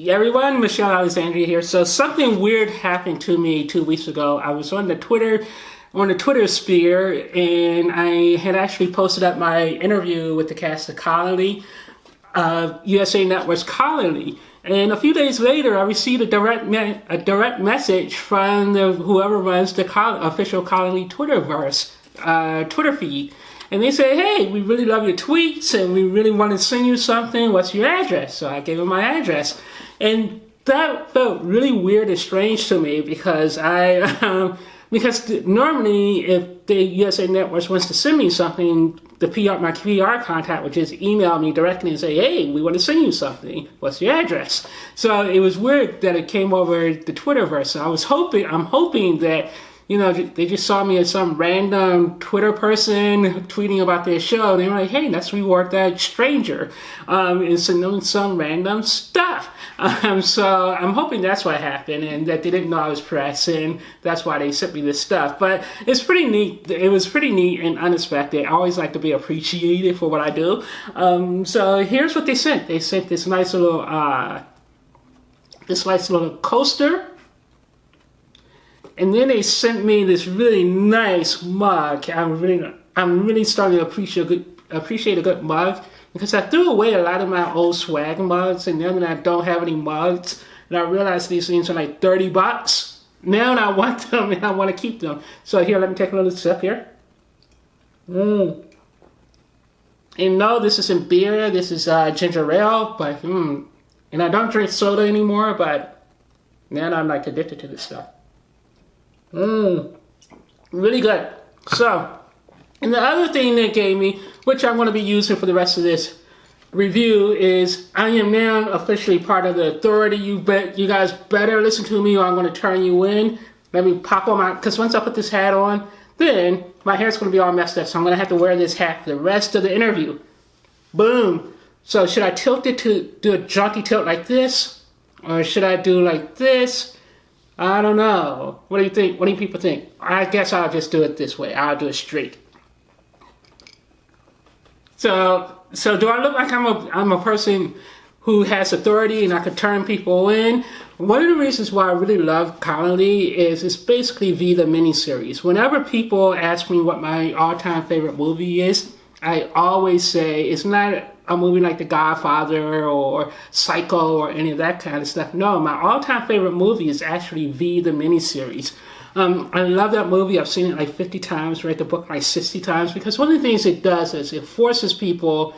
everyone, Michelle Alexandria here. So something weird happened to me 2 weeks ago. I was on the Twitter sphere, and I had actually posted up my interview with the cast of Colony, USA Network's Colony. And a few days later, I received a direct message from whoever runs the official Colony Twitter feed. And they said, hey, we really love your tweets and we really want to send you something. What's your address? So I gave them my address. And that felt really weird and strange to me because because normally if the USA Network wants to send me something, my PR contact would just email me directly and say, hey, we want to send you something. What's your address? So it was weird that it came over the Twitterverse. So I'm hoping that they just saw me as some random Twitter person tweeting about their show. And they were like, hey, let's reward that stranger and send them some random stuff. So I'm hoping that's what happened and that they didn't know I was press and that's why they sent me this stuff. But it's pretty neat. It was pretty neat and unexpected. I always like to be appreciated for what I do. So here's what they sent. They sent this nice little coaster. And then they sent me this really nice mug. I'm really starting to appreciate a good mug because I threw away a lot of my old swag mugs, and now that I don't have any mugs, and I realized these things are like $30. Now I want them and I want to keep them. So here, let me take a little sip here. And no, this isn't beer. This is ginger ale, but and I don't drink soda anymore. But now I'm like addicted to this stuff. Really good. So, and the other thing they gave me, which I'm going to be using for the rest of this review, is I am now officially part of the authority. You guys better listen to me or I'm going to turn you in. Let me pop on because once I put this hat on, then my hair's going to be all messed up. So I'm going to have to wear this hat for the rest of the interview. Boom. So should I tilt it to do a jaunty tilt like this? Or should I do like this? I don't know. What do you think? What do people think? I guess I'll just do it this way. I'll do it straight. So do I look like I'm a person who has authority and I could turn people in? One of the reasons why I really love Colony is it's basically the miniseries. Whenever people ask me what my all-time favorite movie is, I always say it's not a movie like The Godfather or Psycho or any of that kind of stuff. No, my all-time favorite movie is actually the miniseries. I love that movie. I've seen it like 50 times, read the book like 60 times, because one of the things it does is it forces people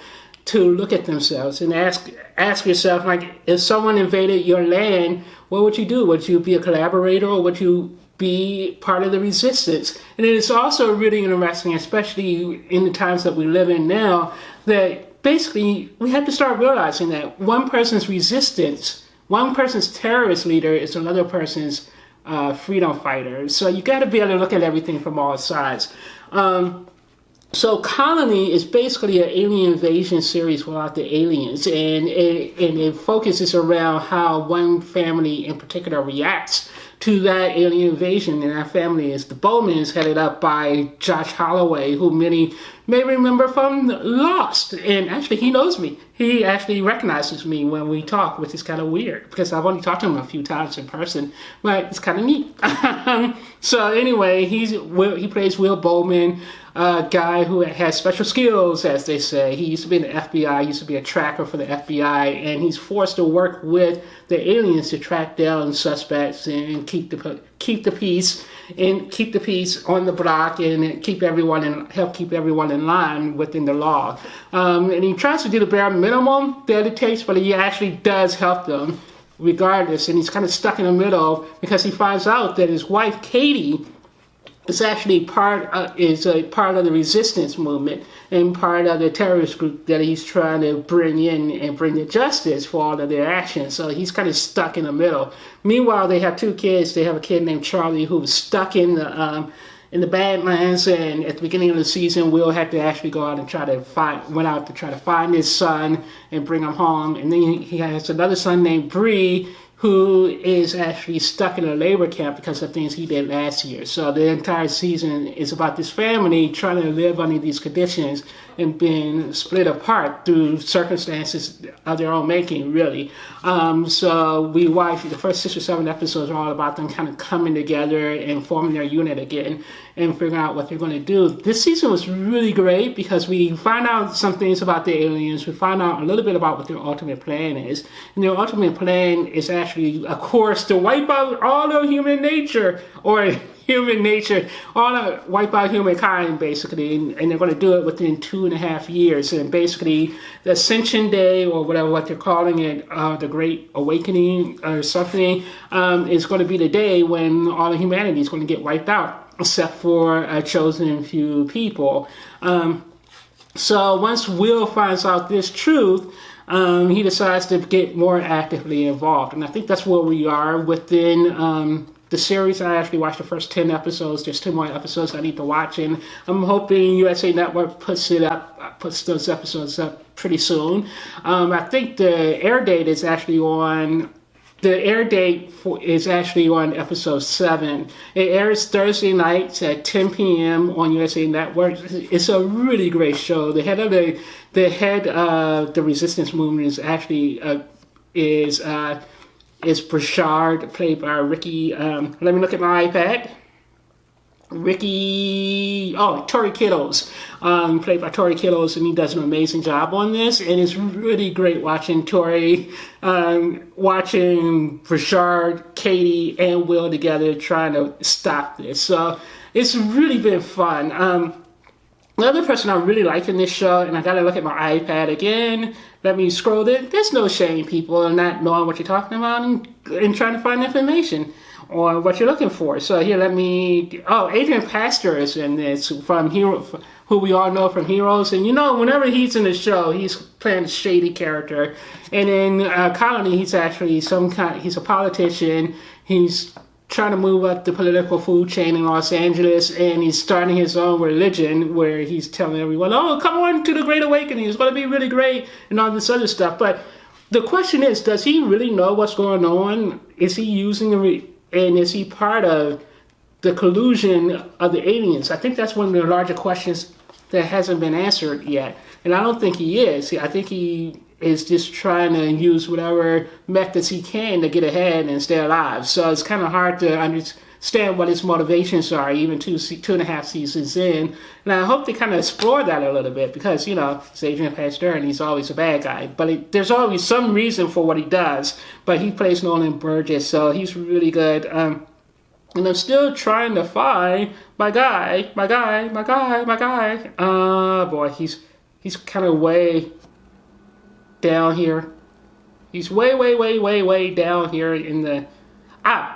to look at themselves and ask yourself, like, if someone invaded your land, what would you do? Would you be a collaborator or would you be part of the resistance? And it's also really interesting, especially in the times that we live in now, that basically we have to start realizing that one person's resistance, one person's terrorist leader is another person's freedom fighter. So you got to be able to look at everything from all sides. So Colony is basically an alien invasion series without the aliens, and it focuses around how one family in particular reacts to that alien invasion, and that family is the Bowmans, headed up by Josh Holloway, who many may remember from Lost. And actually, he knows me. He actually recognizes me when we talk, which is kind of weird, because I've only talked to him a few times in person, but it's kind of neat. So anyway, he plays Will Bowman, a guy who has special skills, as they say. He used to be in the FBI, used to be a tracker for the FBI, and he's forced to work with the aliens to track down suspects and keep the peace on the block and help keep everyone in line within the law. And he tries to do the bare minimum that it takes, but he actually does help them regardless. And he's kind of stuck in the middle because he finds out that his wife Katie is actually part of the resistance movement and part of the terrorist group that he's trying to bring in and bring to justice for all of their actions. So he's kind of stuck in the middle. Meanwhile, they have two kids. They have a kid named Charlie who was stuck in the Badlands, and at the beginning of the season, Will had to actually go out and try to find his son and bring him home. And then he has another son named Bree, who is actually stuck in a labor camp because of things he did last year. So the entire season is about this family trying to live under these conditions and being split apart through circumstances of their own making, really. So we watched the first 6 or 7 episodes are all about them kind of coming together and forming their unit again and figuring out what they're going to do. This season was really great because we find out some things about the aliens. We find out a little bit about what their ultimate plan is. And their ultimate plan is actually, of course, to wipe out all of human nature, or wipe out humankind, basically. And they're going to do it within 2.5 years. And basically, the Ascension Day, or whatever what they're calling it, the Great Awakening or something, is going to be the day when all of humanity is going to get wiped out, except for a chosen few people. So once Will finds out this truth, he decides to get more actively involved. And I think that's where we are within the series. I actually watched the first 10 episodes. There's 2 more episodes I need to watch, and I'm hoping USA Network puts those episodes up pretty soon. I think the air date is actually on episode 7. It airs Thursday nights at 10 p.m. on USA Network. It's a really great show. The head of the resistance movement is actually is Burchard, played by Ricky. Let me look at my iPad. Tori Kittles, played by Tori Kittles, and he does an amazing job on this. And it's really great watching Tori, watching Burchard, Katie, and Will together trying to stop this. So it's really been fun. The other person I really like in this show, and I gotta look at my iPad again, let me scroll there. There's no shame, people, in not knowing what you're talking about and trying to find information or what you're looking for. So here, Adrian Pastor is in this, from Hero, who we all know from Heroes. And whenever he's in the show, he's playing a shady character. And in Colony, he's actually he's a politician. He's trying to move up the political food chain in Los Angeles, and he's starting his own religion where he's telling everyone, oh, come on to the Great Awakening, it's going to be really great, and all this other stuff. But the question is, does he really know what's going on? Is he using and is he part of the collusion of the aliens? I think that's one of the larger questions that hasn't been answered yet. And I don't think he is. I think he is just trying to use whatever methods he can to get ahead and stay alive. So it's kind of hard to understand what his motivations are, even 2.5 seasons in. And I hope they kind of explore that a little bit, because, it's Adrian Pastor and he's always a bad guy. But there's always some reason for what he does. But he plays Nolan Burgess, so he's really good. And I'm still trying to find my guy. Boy, he's kind of way down here. He's way down here in the...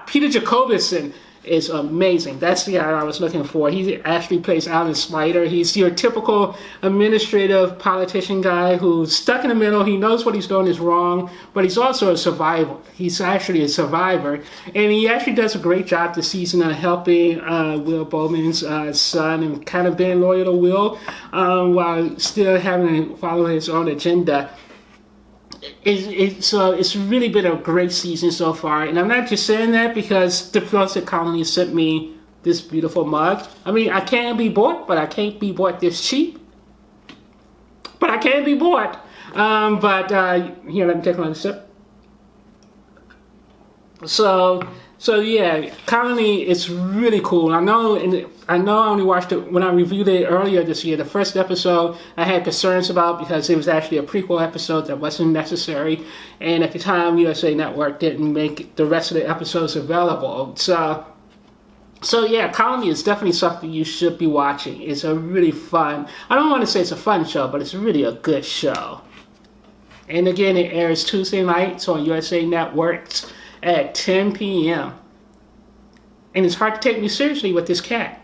Peter Jacobson is amazing. That's the guy I was looking for. He actually plays Alan Slider. He's your typical administrative politician guy who's stuck in the middle. He knows what he's doing is wrong, but he's also a survivor. He's actually a survivor, and he actually does a great job this season of helping Will Bowman's son and kind of being loyal to Will while still having to follow his own agenda. It's really been a great season so far, and I'm not just saying that because the Fawcett Colony sent me this beautiful mug. I mean, I can be bought, but I can't be bought this cheap. But I can be bought. Here, let me take another sip. So yeah, Colony is really cool. I know I only watched it when I reviewed it earlier this year. The first episode I had concerns about because it was actually a prequel episode that wasn't necessary, and at the time USA Network didn't make the rest of the episodes available. So yeah, Colony is definitely something you should be watching. It's a really fun, I don't want to say it's a fun show, but it's really a good show. And again, it airs Tuesday nights on USA Networks at 10 p.m. And it's hard to take me seriously with this cat.